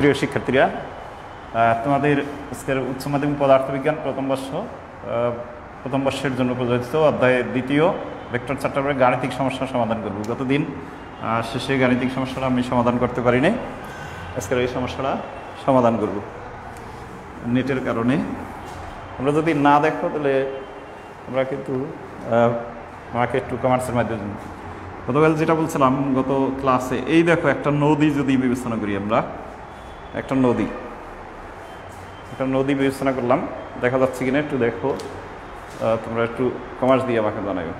প্রিয় শিক্ষার্থীরা, তোমাদের আজকের উচ্চ মাধ্যমিক পদার্থবিজ্ঞান প্রথম বর্ষের জন্য প্রযোজিত অধ্যায়ের দ্বিতীয় ভেক্টর চ্যাপ্টারে গাণিতিক সমস্যার সমাধান করব। গতদিন শেষে গাণিতিক সমস্যাটা আমি সমাধান করতে পারিনি, আজকের এই সমস্যাটা সমাধান করব। নেটের কারণে আমরা যদি না দেখো তাহলে আমরা কিন্তু আমাকে একটু কমার্সের মাধ্যমে গতকাল যেটা বলছিলাম গত ক্লাসে, এই দেখো একটা নদী যদি বিবেচনা করি, আমরা একটা নদী বিবেচনা করলাম, দেখা যাচ্ছে কিনা একটু দেখো, তোমরা একটু কমার্স দিয়ে আমাকে জানাবে।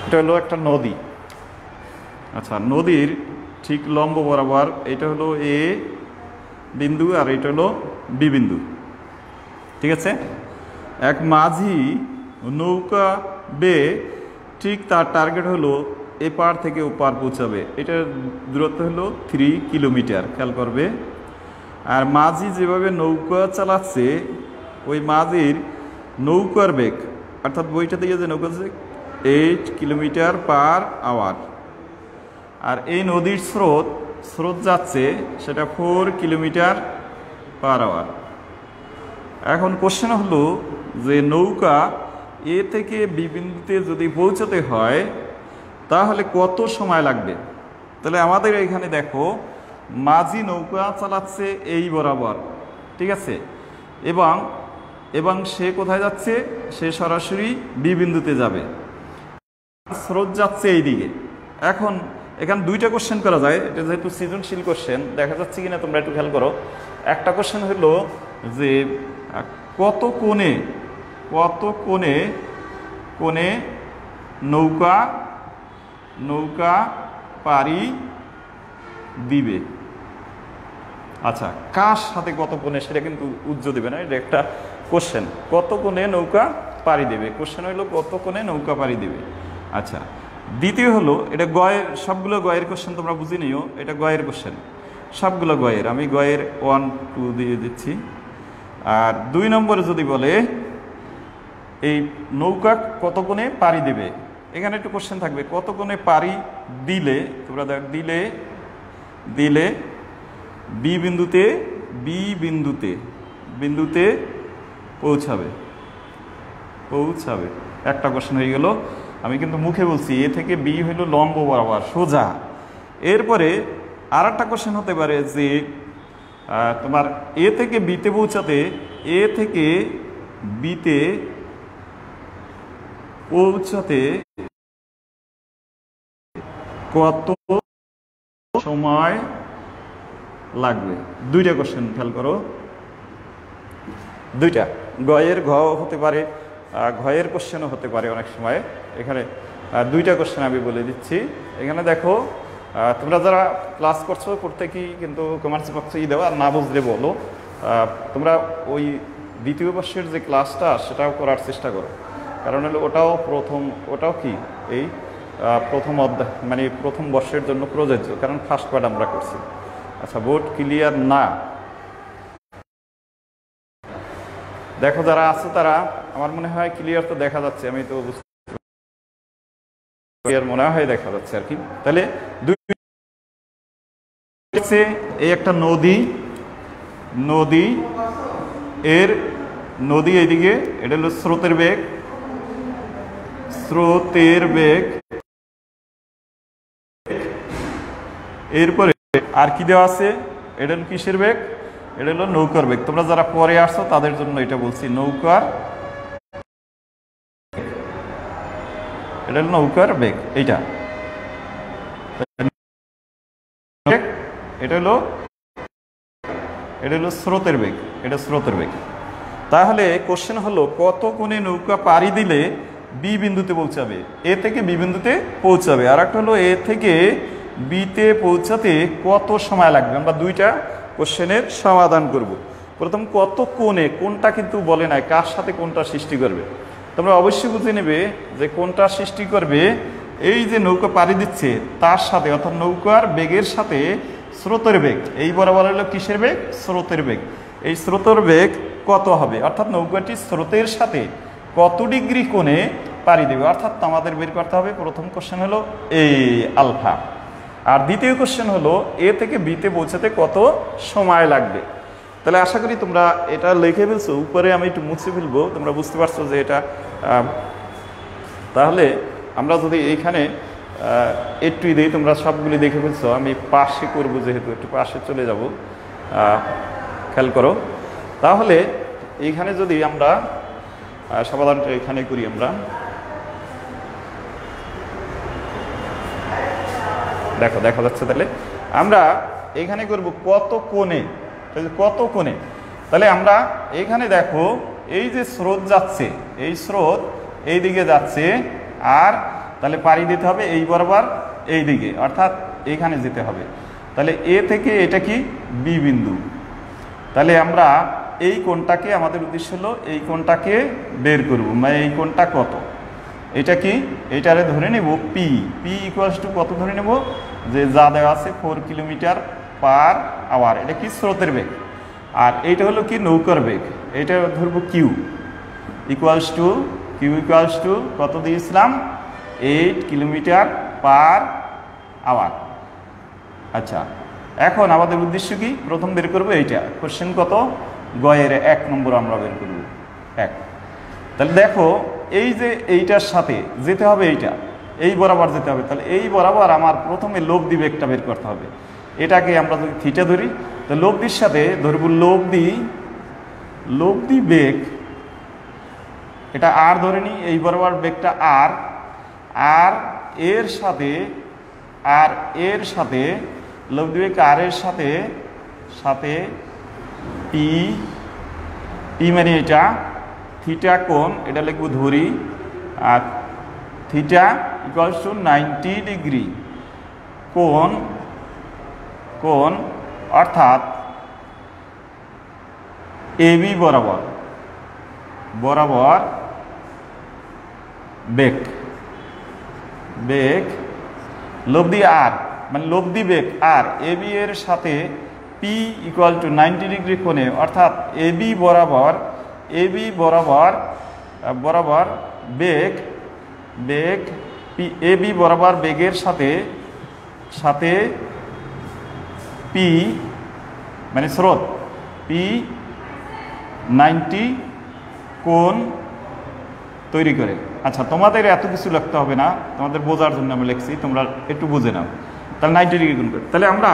এটা হলো একটা নদী। আচ্ছা, নদীর ঠিক লম্ব বরাবর এটা হলো এ বিন্দু আর এটা হলো বি বিন্দু, ঠিক আছে। এক মাঝি নৌকা বেয়ে ঠিক তার টার্গেট হলো এ পার থেকে ও পার পৌঁছাবে। এটার দূরত্ব হলো 3 কিলোমিটার, খেয়াল করবে। আর মাঝি যেভাবে নৌকা চালাচ্ছে, ওই মাঝির নৌকার বেগ, অর্থাৎ বইটা দিয়ে যে নৌকা 8 কিলোমিটার পার আওয়ার। আর এই নদীর স্রোত যাচ্ছে সেটা 4 কিলোমিটার পার আওয়ার। এখন কোশ্চেন হলো যে নৌকা এ থেকে বি বিন্দুতে যদি পৌঁছাতে হয় তাহলে কত সময় লাগবে। তাহলে আমাদের এখানে দেখো, মাঝি নৌকা চালাচ্ছে এই বরাবর, ঠিক আছে, এবং সে কোথায় যাচ্ছে, সে সরাসরি বি বিন্দুতে যাবে, স্রোত যাচ্ছে এই দিকে। এখন এখানে দুইটা কোশ্চেন করা যায়, এটা যেহেতু সৃজনশীল কোশ্চেন, দেখা যাচ্ছে কিনা তোমরা একটু খেয়াল করো। একটা কোশ্চেন হলো যে কত কোণে নৌকা পাড়ি দিবে। আচ্ছা, কার সাথে কত কোণে সেটা কিন্তু উজ্জ্ব দেবে না, এটা একটা কোশ্চেন। কত কোণে নৌকা পাড়ি দেবে, কোশ্চেন হলো কত কোণে নৌকা পাড়ি দেবে। আচ্ছা, দ্বিতীয় হলো, এটা গয়ের, সবগুলো গয়ের কোশ্চেন তোমরা বুঝে নিও, এটা গয়ের কোশ্চেন, সবগুলো গয়ের। আমি গয়ের 1, 2 দিয়ে দিচ্ছি। আর 2 নম্বরে যদি বলে এই নৌকা কত কোণে পাড়ি দেবে, এখানে একটু কোশ্চেন থাকবে কত কোণে পাড়ি দিলে, তোমরা দেখ, দিলে বি বিন্দুতে পৌঁছাবে। একটা কোশ্চেন হয়ে গেল। আমি কিন্তু মুখে বলছি, এ থেকে বি হইল লম্ব বরাবর সোজা। এরপরে আর একটা কোশ্চেন হতে পারে যে তোমার এ থেকে বিতে পৌঁছাতে, কত সময় লাগবে। দুইটা কোশ্চেন খেয়াল করো, দুইটা গয়ের ঘ হতে পারে, ঘয়ের কোশ্চেনও হতে পারে অনেক সময়। এখানে দুইটা কোশ্চেন আমি বলে দিচ্ছি। এখানে দেখো, তোমরা যারা ক্লাস করছো প্রত্যেকেই কিন্তু কমার্স বক্সেই দেওয়া, আর না বুঝলে বলো। তোমরা ওই দ্বিতীয় বর্ষের যে ক্লাসটা সেটাও করার চেষ্টা করো, কারণ হলো ওটাও কি এই প্রথম অধ্যায়, মানে প্রথম বর্ষের জন্য প্রযোজ্য, কারণ ফার্স্ট পার্ট আমরা করছি। আচ্ছা, বোর্ড ক্লিয়ার না? দেখো যারা আছে তারা, আমার মনে হয় ক্লিয়ার তো দেখা যাচ্ছে, আমি তো ক্লিয়ার মনে হয় দেখা যাচ্ছে আর কি। তাহলে এই একটা নদী এইদিকে, এটা হলো স্রোতের বেগ। এরপরে আর কি দেওয়া আছে, এটা হলো কিসের বেগ, এটা হলো নৌকার বেগ। তোমরা যারা পরে আসছো তাদের জন্য এটা বলছি, এটা হলো নৌকার বেগ। এটা হলো স্রোতের বেগ, এটা স্রোতের বেগ। তাহলে কোশ্চেন হলো কত কোণে নৌকা পাড়ি দিলে বি বিন্দুতে পৌঁছাবে, এ থেকে বি বিন্দুতে পৌঁছাবে। আর একটা হলো এ থেকে বিতে পৌঁছাতে কত সময় লাগবে। আমরা দুইটা কোশ্চেনের সমাধান করব। প্রথম কত কোণে, কোনটা কিন্তু বলে নাই কার সাথে কোনটা সৃষ্টি করবে। তোমরা অবশ্যই বুঝে নেবে যে কোনটা সৃষ্টি করবে, এই যে নৌকা পাড়ি দিচ্ছে তার সাথে, অর্থাৎ নৌকার বেগের সাথে স্রোতের বেগ, এই বরাবর হলো কিসের বেগ, স্রোতের বেগ। এই স্রোতের বেগ কত হবে, অর্থাৎ নৌকাটি স্রোতের সাথে কত ডিগ্রি কোণে পাড়ি দেবে, অর্থাৎ আমাদের বের করতে হবে। প্রথম কোশ্চেন হলো এই আলফা। আর দ্বিতীয় কোশ্চেন হলো এ থেকে বিতে পৌঁছাতে কত সময় লাগবে। তাহলে আশা করি তোমরা এটা লিখে ফেলছো, উপরে আমি একটু মুছে ফেলবো, তোমরা বুঝতে পারছো যে এটা। তাহলে আমরা যদি এইখানে একটু দিই, তোমরা সবগুলি দেখে ফেলছো, আমি পাশে করবো যেহেতু একটু পাশে চলে যাব, খেয়াল করো। তাহলে এইখানে যদি আমরা সমাধানটা এখানে করি, আমরা দেখো দেখা যাচ্ছে। তাহলে আমরা এখানে করব কত কোণে, কত কোণে। তাহলে আমরা এখানে দেখো এই যে স্রোত যাচ্ছে, এই স্রোত এই দিকে যাচ্ছে, আর তাহলে পাড়ি দিতে হবে এই বরাবর এই দিকে, অর্থাৎ এখানে যেতে হবে। তাহলে এ থেকে এটা কি বি বিন্দু। তাহলে আমরা এই কোণটাকে, আমাদের উদ্দেশ্য হলো এই কোণটাকে বের করব, মানে এই কোণটা কত, এটা কি, এইটারে ধরে নেব পি। পি ইকুয়ালস টু কত ধরে নেব, যে যা দেওয়া আছে 4 কিলোমিটার পার আওয়ার, এটা কি স্রোতের বেগ। আর এইটা হলো কি নৌকার বেগ, এইটা ধরব কিউ ইকুয়ালস টু কত দিয়েছিলাম, 8 কিলোমিটার পার আওয়ার। আচ্ছা, এখন আমাদের উদ্দেশ্য কি, প্রথম বের করবো এইটা। কোশ্চেন কত, গয়ের 1 নম্বর আমরা বের করব 1। তাহলে দেখো এই যে এইটার সাথে যেতে হবে, এইটা এই বরাবর যেতে হবে। তাহলে এই বরাবর আমার প্রথমে লব্ধি বেগটা বের করতে হবে। এটাকে আমরা যদি থিটা ধরি, তো লব্ধির সাথে ধরব লব্ধি বেগ, এটা আর ধরে নিই, এই বরাবর বেগটা আর, আর এর সাথে লব্ধি বেগ আর এর সাথে পি মানে এটা থিটা কোণ, এটা লিখব ধরি, আর থিটা ইকুয়ালস টু 90 ডিগ্রি কোণ, অর্থাৎ এবি বরাবর বেগ লব্ধি আর, মানে লব্ধি বেগ আর এবি এর সাথে পি ইকুয়াল টু 90 ডিগ্রি কোণে, অর্থাৎ এবি বরাবর বেগ এবি বরাবর বেগের সাথে পি মানে স্রোত পি 90 কোণ তৈরি করে। আচ্ছা, তোমাদের এত কিছু লিখতে হবে না, তোমাদের বোঝার জন্য আমি লিখছি, তোমরা একটু বুঝে নাও। তাহলে 90 ডিগ্রি কোণ করে, তাহলে আমরা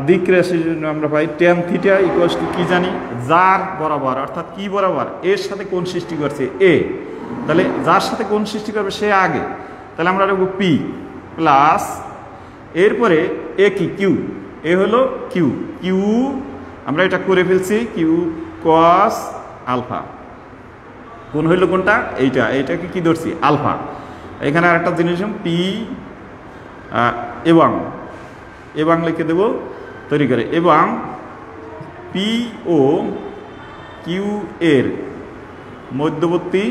দিক রাশির জন্য আমরা পাই tan থিটা ইকুয়ালস টু কি জানি, যার বরাবর, অর্থাৎ কি বরাবর, এর সাথে কোণ সৃষ্টি করছে এ। তাহলে যার সাথে কোণ সৃষ্টি করবে সে আগে, তাহলে আমরা লিখব পি প্লাস, এরপরে এ কি কিউ, এ হলো কিউ আমরা এটা করে ফেলছি, কিউ কস আলফা। কোন হইল কোনটা, এইটাকে কি ধরছি আলফা। এখানে আরেকটা জিনিস পি এবং লিখে দেব তৈরি করে, এবং পি ও কিউ এর মধ্যবর্তী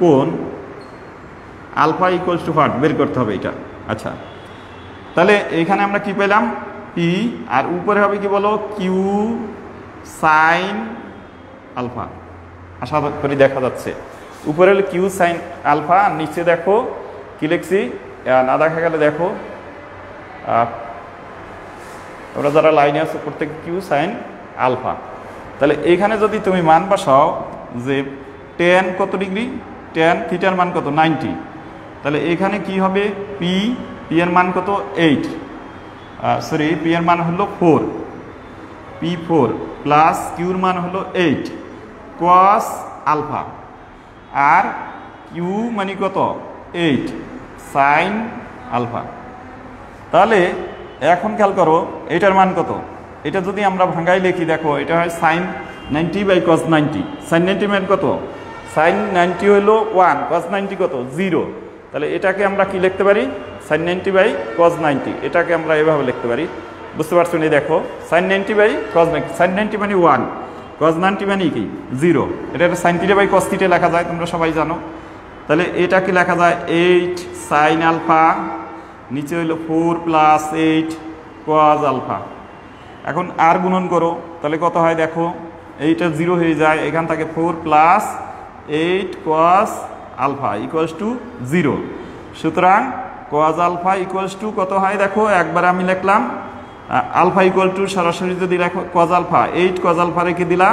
কোণ আলফা ইকুয়ালস টু হোয়াট বের করতে হবে এটা। আচ্ছা, তাহলে এখানে আমরা কি পেলাম, পি, আর উপরে হবে কি বলো, কিউ সাইন আলফা। আশা করি দেখা যাচ্ছে, উপরে হলো কিউ সাইন আলফা, নিচে দেখো কি লিখছি, না দেখা গেলে দেখো, তোমরা যারা লাইনে আছো প্রত্যেক কিউ সাইন আলফা। তাহলে এইখানে যদি তুমি মান বসাও যে tan কত ডিগ্রি, tan থিটার মান কত 90, তাহলে এখানে কি হবে, পি এর মান কত 8, সরি পি এর মান হলো 4, P4 প্লাস কিউর মান হলো 8 cos আলফা, আর কিউ মানে কত 8 সাইন আলফা। তাহলে এখন খেয়াল করো এটার মান কত, এটা যদি আমরা ভাঙাই লিখি, দেখো এটা হয় সাইন 90 বাই cos 90, সাইন 90 মান কত, সাইন 90 হলো 1, cos 90 কত 0। তাহলে এটাকে আমরা কি লিখতে পারি, সাইন 90 বাই cos 90, এটাকে আমরা এভাবে লিখতে পারি, বুঝতে পারছো না? দেখো সাইন 90 বাই cos 90, সাইন 90 মানে 1, cos 90 মানে কি 0, এটা sine theta by cos theta লেখা যায়, তোমরা সবাই জানো। তাহলে এটা কি লেখা যায় 8 সাইন আলফা, নিচে হইলো 4 প্লাস 8 cos আলফা। এখন আর গুণন করো, তাহলে কত হয় দেখো, এইটা 0 হয়ে যায়, এখান থেকে 4 plus 8 cos alpha equals to 0। সুতরাং cos আলফা ইকুয়ালস টু কত হয় দেখো, একবার আমি লিখলাম আলফা ইকুয়াল টু সরাসরি যদি লেখো cos আলফা 8 cos আলফা রেখে দিলা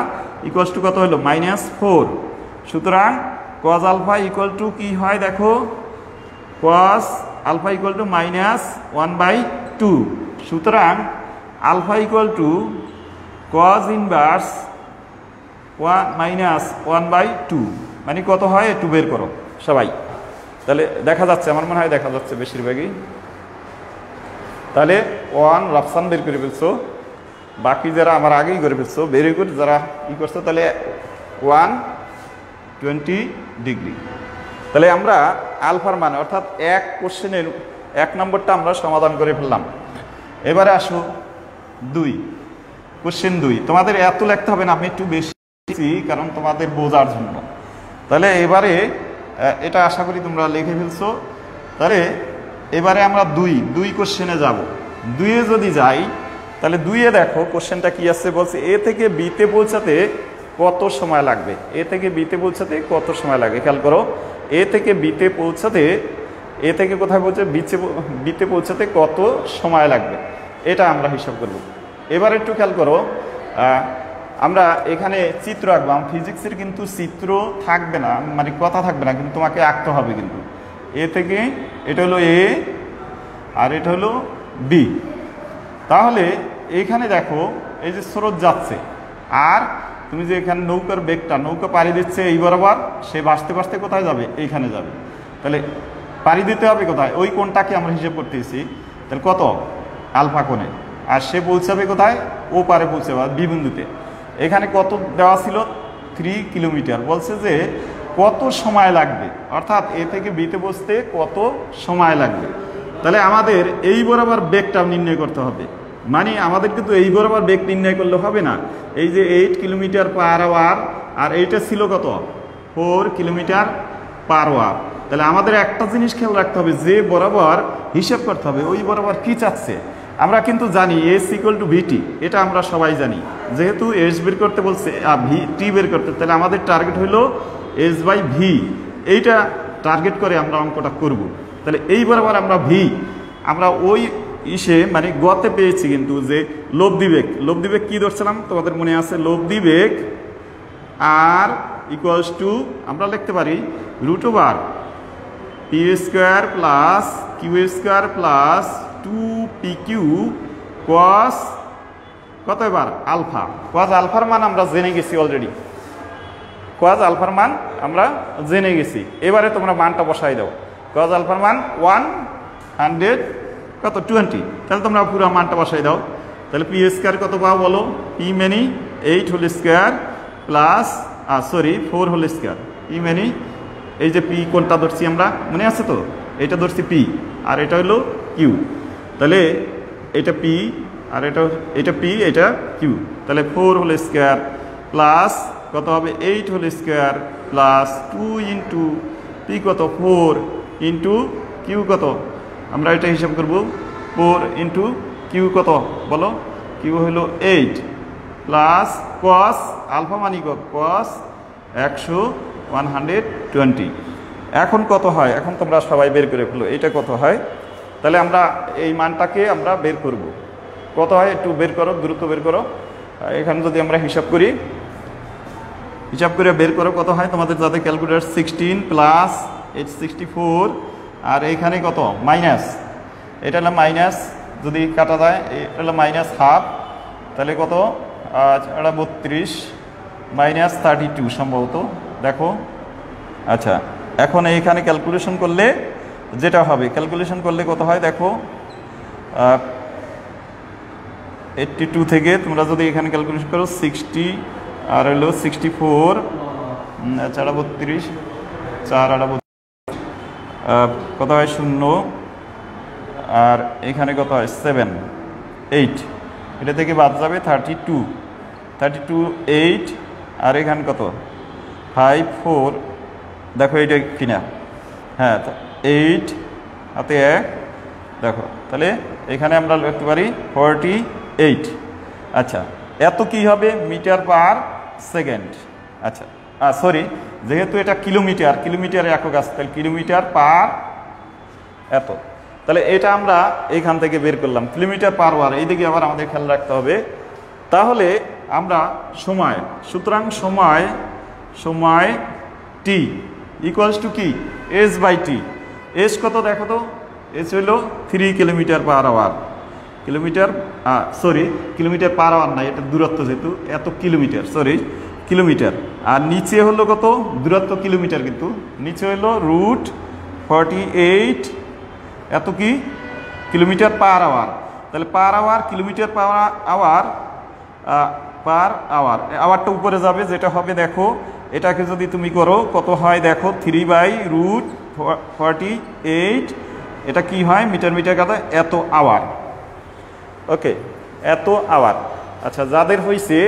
ইকুয়ালস টু কত হলো -4। সুতরাং cos আলফা ইকুয়াল টু কি হয় দেখো, cos আলফা ইকুয়াল টু -1/2। সুতরাং alpha equal to cos inverse -1/2 মানে কত হয় একটু বের করো সবাই। তাহলে দেখা যাচ্ছে, আমার মনে হয় দেখা যাচ্ছে বেশিরভাগই। তাহলে 1 রাফসান বের করে ফেলছো, বাকি যারা আমার আগেই করে ফেলছো ভেরি গুড, যারা ই করছো তাহলে 120 ডিগ্রি। তাহলে আমরা আলফার মান অর্থাৎ এক কোশ্চেনের 1 নম্বরটা আমরা সমাধান করে ফেললাম। এবারে আসো 2, কোশ্চেন 2। তোমাদের এত লিখতে হবে না, আমি একটু বেশি কারণ তোমাদের বোঝার জন্য। তাহলে এবারে এটা আশা করি তোমরা লিখে ফেলছো। তাহলে এবারে আমরা 2 কোশ্চেনে যাব। 2-এ যদি যাই তাহলে 2-এ দেখো কোশ্চেনটা কি আছে, বলছে এ থেকে বিতে পৌঁছাতে কত সময় লাগবে। এ থেকে বিতে পৌঁছাতে কত সময় লাগে, খেয়াল করো। এ থেকে বিতে পৌঁছাতে, এ থেকে কোথায় পৌঁছে বিতে পৌঁছাতে কত সময় লাগবে, এটা আমরা হিসাব করব। এবার একটু খেয়াল করো, আমরা এখানে চিত্র আঁকলাম। ফিজিক্সের কিন্তু চিত্র থাকবে না, মানে কথা থাকবে না, কিন্তু তোমাকে আঁকতে হবে। কিন্তু এ থেকে এটা হলো এ আর এটা হলো বি। তাহলে এইখানে দেখো এই যে স্রোত যাচ্ছে, আর তুমি যে এখানে নৌকার বেগটা, নৌকা পাড়ি দিচ্ছে এই বরাবর, সে ভাসতে ভাসতে কোথায় যাবে, এইখানে যাবে। তাহলে পাড়ি দিতে হবে কোথায়, ওই কোণটাকে আমরা হিসেব করতেছি। তাহলে কত আলফা কোণে, আর সে পৌঁছাবে কোথায়, ও পারে পৌঁছাবে বি বিন্দুতে। এখানে কত দেওয়া ছিল 3 কিলোমিটার। বলছে যে কত সময় লাগবে, অর্থাৎ এ থেকে বিতে পৌঁছতে কত সময় লাগবে। তাহলে আমাদের এই বরাবর বেগটা নির্ণয় করতে হবে। মানে আমাদের কিন্তু এই বরাবর বেগ নির্ণয় করলে হবে না। এই যে 8 কিলোমিটার পার আওয়ার, আর এইটা ছিল কত 4 কিলোমিটার পার আওয়ার। তাহলে আমাদের একটা জিনিস খেয়াল রাখতে হবে, যে বরাবর হিসাব করতে হবে ওই বরাবর কি চাচ্ছে। আমরা কিন্তু জানি এস ইকুয়াল টু ভিটি, এটা আমরা সবাই জানি। যেহেতু এস বের করতে বলছে টি বের করতে, তাহলে আমাদের টার্গেট হলো এস বাই ভি। এইটা টার্গেট করে আমরা অঙ্কটা করব। তাহলে এই বরাবর আমরা ভি, আমরা ওই মানে গতে পেয়েছি কিন্তু যে লব্ধি বেগ কি ধরছিলাম তোমাদের মনে আছে, লব্ধি বেগ আর ইকুয়ালস টু আমরা লিখতে পারি √/p² plus q² plus 2pq cos কত এবার আলফা। cos আলফার মান আমরা জেনে গেছি অলরেডি, cos আলফার মান আমরা জেনে গেছি। এবারে তোমরা মানটা বসাই দাও। cos আলফার মান 120, তাহলে তোমরা পুরো মানটা বসাই দাও। তাহলে p² কত পাও বলো, p মানে 8 whole square plus 4 whole square. p মানে এই যে p কোনটা ধরছি আমরা, মনে আছে তো, এটা ধরছি p আর এটা হলো q। তাহলে এটা p আর এটা p এটা q। তাহলে 4 হোল স্কয়ার প্লাস কত হবে 8 whole square plus 2 into p কত 4 ইন্টু q কত, আমরা এটা হিসাব করব 4 ইন্টু q কত বলো, q হলো 8 প্লাস cos আলফা মানি cos 120। এখন কত হয়, এখন তোমরা সবাই বের করে ফেলো এটা কত হয়। তাহলে আমরা এই মানটাকে আমরা বের করব, কত হয় একটু বের করো, দ্রুত বের করো। এখানে যদি আমরা হিসাব করে বের করো কত হয় তোমাদের, যাদের ক্যালকুলেটর 16 প্লাস 864 আর এইখানে কত মাইনাস, এটা হলো মাইনাস, যদি কাটা যায় এটা হলো -1/2, তাহলে কত এটা 32 -32 সম্ভবত দেখো। আচ্ছা এখন এইখানে ক্যালকুলেশন করলে যেটা হবে, ক্যালকুলেশন করলে কত হয় দেখো 82 থেকে তোমরা যদি এখানে ক্যালকুলেশন করো 60 আর হলো 64, 32 4 কত হয় 0, আর এখানে কত হয় 7 8, এটা থেকে বাদ যাবে 32 8, আর এখানে কত 5 4 দেখো এটা কিনা, হ্যাঁ 8 হাতে 1 দেখো, তাহলে এখানে আমরা লিখতে পারি 48। আচ্ছা এত কি হবে মিটার পার সেকেন্ড। আচ্ছা সরি, যেহেতু এটা কিলোমিটার, কিলোমিটারে একক আসছে, তাহলে কিলোমিটার পার এত, তাহলে এটা আমরা এখান থেকে বের করলাম কিলোমিটার পার আওয়ার, এইদিকে আবার আমাদের খেয়াল রাখতে হবে। তাহলে আমরা সময়, সুতরাং সময় টি ইকুয়ালস টু কি এস বাই টি। এস কত দেখো তো, এস হইল 3 kilometer per hour, kilometre per hour না, এটা দূরত্ব যেহেতু এত কিলোমিটার, কিলোমিটার। আর নিচে হলো কত দূরত্ব কিলোমিটার, কিন্তু নিচে হলো √48 এত কি কিলোমিটার পার আওয়ার। তাহলে per hour kilometre per hour, আওয়ারটা উপরে যাবে, যেটা হবে দেখো এটাকে যদি তুমি করো কত হয় দেখো 3/√48, এটা কি হয় মিটার কাটা এত আওয়ার। ওকে, এত আওয়ার। আচ্ছা, যাদের হয়েছে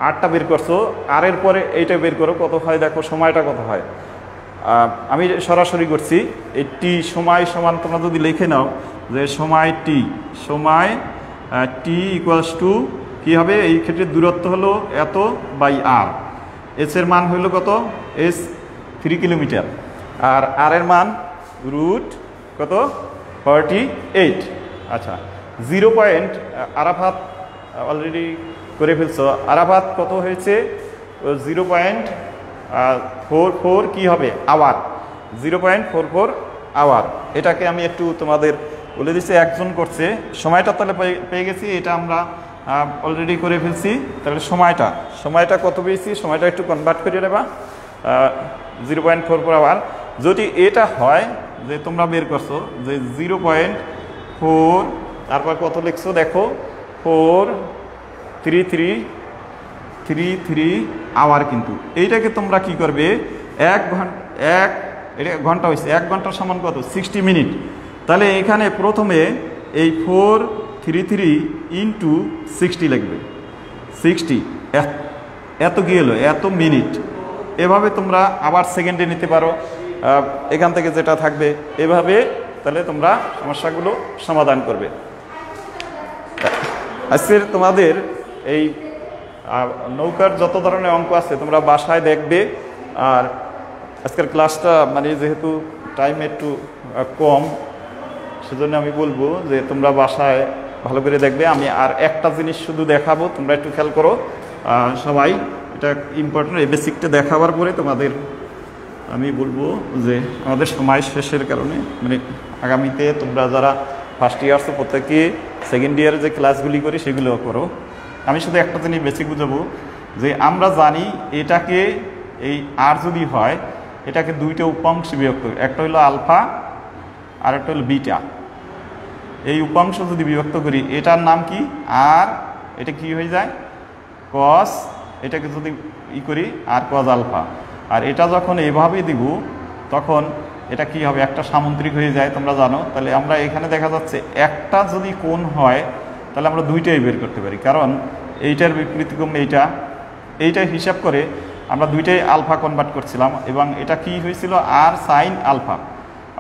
8টা বের করছো, আর এর পরে এইটা বের করো কত হয় দেখো, সময়টা কত হয়। আমি সরাসরি করছি, এই টি সময় সমান তোমরা যদি লিখে নাও যে সময় টি ইকুয়ালস টু কী হবে, এই ক্ষেত্রে দূরত্ব হলো এত বাই আর, এস এর মান হইল কত এস 3 কিলোমিটার, আর আর এর মান কত 48। আচ্ছা, 0 পয়েন্ট আরাফাত অলরেডি করে ফেলছো, আরাফাত কত হয়েছে 0.44 কি হবে আওয়ার, 0.44 আওয়ার। এটাকে আমি একটু তোমাদের বলে দিচ্ছি, একজন করছে, সময়টা তাহলে পেয়ে গেছি, এটা আমরা অলরেডি করে ফেলছি। তাহলে সময়টা কত পেয়েছি, সময়টা একটু কনভার্ট করে নেবা 0.44 আওয়ার। যদি এটা হয় যে তোমরা বের করছো যে 0.4 তারপর কত লিখছো দেখো 433 আওয়ার, কিন্তু এইটাকে তোমরা কি করবে 1 ঘন্টা হয়েছে, 1 ঘন্টা সমান কত 60 মিনিট। তাহলে এখানে প্রথমে এই 433 ইন্টু 60 লিখবে, 60 এত কি হলো এত মিনিট। এভাবে তোমরা আবার সেকেন্ডে নিতে পারো, এখান থেকে যেটা থাকবে এভাবে, তাহলে তোমরা সমস্যাগুলো সমাধান করবে। আজকের তোমাদের এই নৌকার যত ধরনের অঙ্ক আছে তোমরা বাসায় দেখবে। আর আজকের ক্লাসটা মানে যেহেতু টাইম একটু কম, সেজন্য আমি বলবো যে তোমরা বাসায় ভালো করে দেখবে। আমি আর একটা জিনিস শুধু দেখাবো, তোমরা একটু খেয়াল করো সবাই, এটা ইম্পর্টেন্ট। এই বেসিকটা দেখাবার পরে তোমাদের আমি বলবো যে আমাদের সময় শেষের কারণে মানে আগামীতে তোমরা যারা ফার্স্ট ইয়ার্সে প্রত্যেকে সেকেন্ড ইয়ারে যে ক্লাসগুলি করি সেগুলো করো। আমি শুধু একটা জিনিস বেসিক বুঝাবো যে আমরা জানি এটাকে এই আর যদি হয় এটাকে দুইটা উপাংশে বিভক্ত, একটা হলো আলফা আর একটা হলো বিটা। এই উপাংশ যদি বিভক্ত করি এটার নাম কি আর, এটা কি হয়ে যায় কস, এটাকে যদি করি আর কস আলফা। আর এটা যখন এভাবে দিব তখন এটা কি হবে একটা সামুদ্রিক হয়ে যায়, তোমরা জানো। তাহলে আমরা এখানে দেখা যাচ্ছে একটা যদি কোণ হয় তাহলে আমরা দুইটাই বের করতে পারি, কারণ এইটার বিপরীতক্রম এইটা হিসাব করে আমরা দুইটাই আলফা কনভার্ট করছিলাম, এবং এটা কি হয়েছিল আর সাইন আলফা,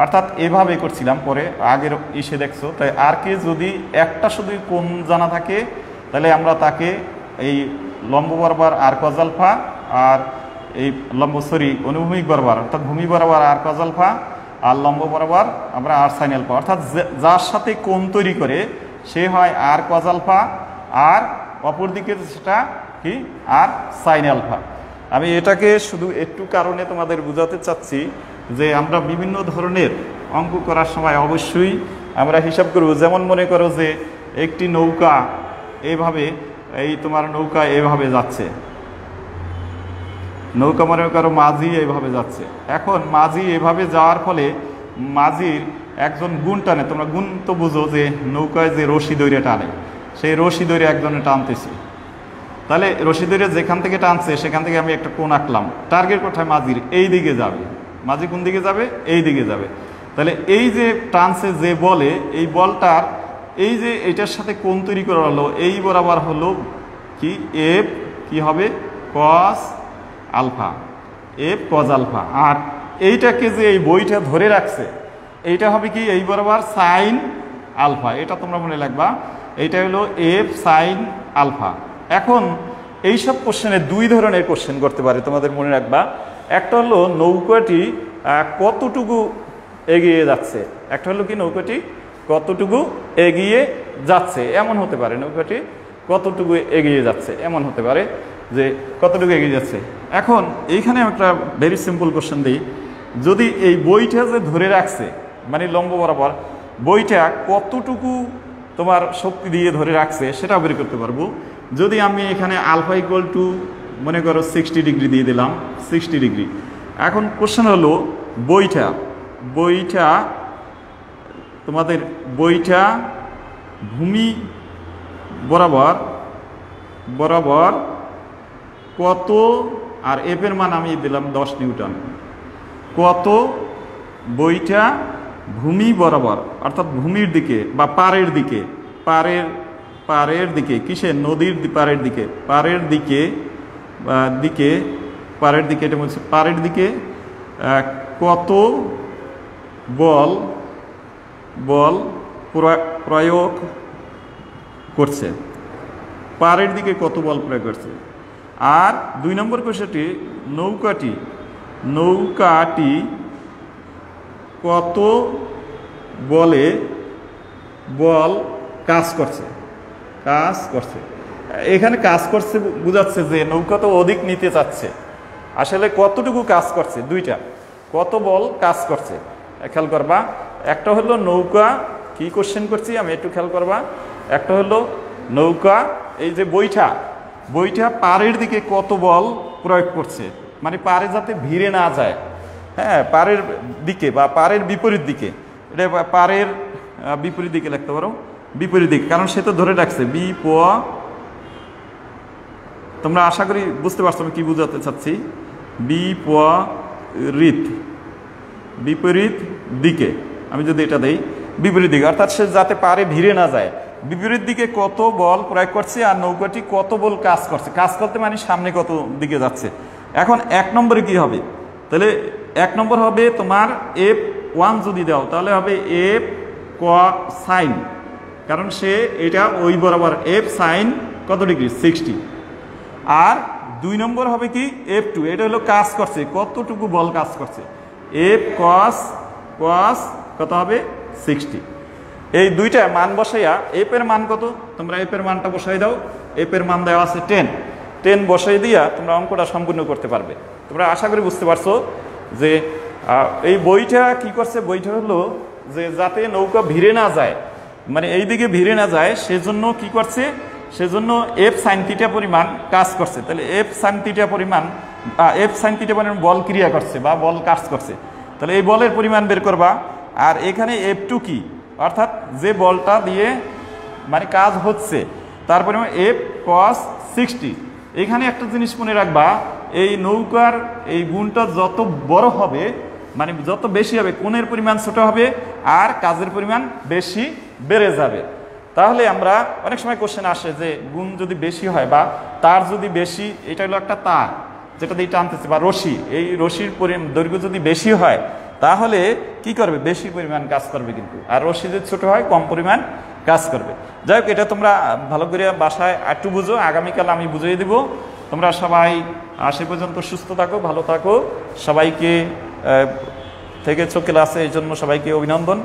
অর্থাৎ এভাবে করছিলাম। পরে আগের ইসে দেখছো, তাই আর কে যদি একটা শুধু কোণ জানা থাকে তাহলে আমরা তাকে এই লম্ব বরাবর আর কজ আলফা, আর এই অনুভূমিক বরাবর অর্থাৎ ভূমি বরাবর আর কজ আলফা, আর লম্ব বরাবর আমরা আর সাইন আলফা, অর্থাৎ যার সাথে কোণ তৈরি করে সে হয় আর কজ আলফা, আর অপরদিকে সেটা কি আর সাইন আলফা। আমি এটাকে শুধু একটু কারণে তোমাদের বোঝাতে চাচ্ছি যে আমরা বিভিন্ন ধরনের অঙ্ক করার সময় অবশ্যই আমরা হিসাব করব। যেমন মনে করো যে একটি নৌকা এইভাবে, এই তোমার নৌকা এভাবে যাচ্ছে, নৌকা মনে করো মাঝি এইভাবে যাচ্ছে। এখন মাঝি এভাবে যাওয়ার ফলে মাঝির একজন গুণ টানে, তোমরা গুণ তো বুঝো যে নৌকায় যে রশি দৈরে টানে, সেই রশি দৈরে একজনে টানতেছে। তাহলে রশি দৈরে যেখান থেকে টানছে সেখান থেকে আমি একটা কোণ আঁকলাম, টার্গেট কোথায় মাঝির এই দিকে যাবে, মাঝি কোন দিকে যাবে এই দিকে যাবে। তাহলে এই যে টানছে যে বলে, এই বলটার এই যে এটার সাথে কোণ তৈরি করা হলো, এই বরাবর হলো কি এফ কি হবে cos alpha, F cos alpha. আর এইটাকে যে এই বইটা ধরে রাখছে এইটা হবে কি এই বরাবর সাইন আলফা, এটা তোমরা মনে রাখবা, এইটা হলো এফ সাইন আলফা। এখন এইসব কোশ্চেনে দুই ধরনের কোশ্চেন করতে পারে, তোমাদের মনে রাখবা। একটা হলো নৌকাটি কতটুকু এগিয়ে যাচ্ছে, একটা হলো কি নৌকাটি কতটুকু এগিয়ে যাচ্ছে এমন হতে পারে, নৌকাটি কতটুকু এগিয়ে যাচ্ছে এমন হতে পারে যে কতটুকু এগিয়ে যাচ্ছে। এখন এইখানে একটা ভেরি সিম্পল কোশ্চেন দিই, যদি এই বইটা যে ধরে রাখছে মানে লম্ব বরাবর বইটা কতটুকু তোমার শক্তি দিয়ে ধরে রাখছে সেটা বের করতে পারবো। যদি আমি এখানে আলফা ইকুয়াল টু মনে করো 60 ডিগ্রি দিয়ে দিলাম, 60 ডিগ্রি। এখন কোশ্চেন হলো বইটা তোমাদের বইটা ভূমি বরাবর কত, আর এফ এর মান আমি দিলাম 10 নিউটন, কত বইটা ভূমি বরাবর অর্থাৎ ভূমির দিকে বা পাড়ের দিকে কিসের নদীর পাড়ের দিকে এটা বলছে পাড়ের দিকে কত বল প্রয়োগ করছে, পাড়ের দিকে কত বল প্রয়োগ করছে। আর 2 নম্বর কোশ্চেনটি নৌকাটি কত বল কাজ করছে। এখানে কাজ করছে বোঝাচ্ছে যে নৌকা তো অধিক নিতে চাচ্ছে, আসলে কতটুকু কাজ করছে, দুইটা কত বল কাজ করছে খেয়াল করবা। একটা হলো নৌকা কি কোশ্চেন করছি আমি একটু খেয়াল করবা, একটা হলো নৌকা এই যে বইটা পাড়ের দিকে কত বল প্রয়োগ করছে, মানে পাড়ে যাতে ভিড়ে না যায়, হ্যাঁ পাড়ের দিকে বা পাড়ের বিপরীত দিকে, এটা পাড়ের বিপরীত দিকে লিখতে পারো, বিপরীত দিকে, কারণ সে তো ধরে রাখছে তোমরা আশা করি বুঝতে পারছো আমি কি বুঝাতে চাচ্ছি। বিপরীত দিকে আমি যদি এটা দেই বিপরীত দিকে, অর্থাৎ সে যাতে পারে ভিড়ে না যায়, বিপরীত দিকে কত বল প্রয়োগ করছে আর নৌকাটি কত বল কাজ করতে মানে সামনে কত দিকে যাচ্ছে। এখন 1 নম্বরে কি হবে, তাহলে 1 নম্বর হবে তোমার F1 যদি দাও তাহলে হবে F sin, কারণ সে এটা ওই বরাবর F sin কত ডিগ্রি 60। আর 2 নম্বর হবে কি F2, এটা হলো কাজ করছে কতটুকু বল কাজ করছে, F cos কত হবে 60। এই দুইটা মান বসাইয়া F এর মান কত, তোমরা F এর মানটা বসাই দাও, F এর মান দেওয়া আছে 10 বসাই দিয়া তোমরা অঙ্কটা সম্পূর্ণ করতে পারবে। তোমরা আশা করি বুঝতে পারছো যে এই বইটা কি করছে, বইটা হলো যে যাতে নৌকা ভিড়ে না যায়, মানে এই দিকে ভিড়ে না যায় সেজন্য কি করছে, সেজন্য F sin θ পরিমাণ কাজ করছে। তাহলে F sin θ পরিমাণ বল ক্রিয়া করছে বা বল কাজ করছে, তাহলে এই বলের পরিমাণ বের করবা। আর এখানে F2 কি, অর্থাৎ যে বলটা দিয়ে মানে কাজ হচ্ছে তার পরিমাণ F cos 60। এখানে একটা জিনিস মনে রাখবা, এই নৌকার এই গুণটা যত বড় হবে মানে যত বেশি হবে কোণের পরিমাণ ছোট হবে আর কাজের পরিমাণ বেশি বেড়ে যাবে। তাহলে আমরা অনেক সময় কোশ্চেন আসে যে গুণ যদি বেশি হয় বা তার যদি বেশি, এটা হলো একটা তার যেটা দিয়ে টানতেছে বা রশি, এই রশির দৈর্ঘ্য যদি বেশি হয় তাহলে কি করবে, বেশি পরিমাণ কাজ করবে, কিন্তু আর রশি যদি ছোট হয় কম পরিমাণ কাজ করবে। যাই হোক, এটা তোমরা ভালো করে বাসায় একটু বুঝো, আগামীকাল আমি বুঝিয়ে দিব। তোমরা সবাই সে পর্যন্ত সুস্থ থাকো, ভালো থাকো, সবাইকে থেকে ক্লাসে এই জন্য সবাইকে অভিনন্দন।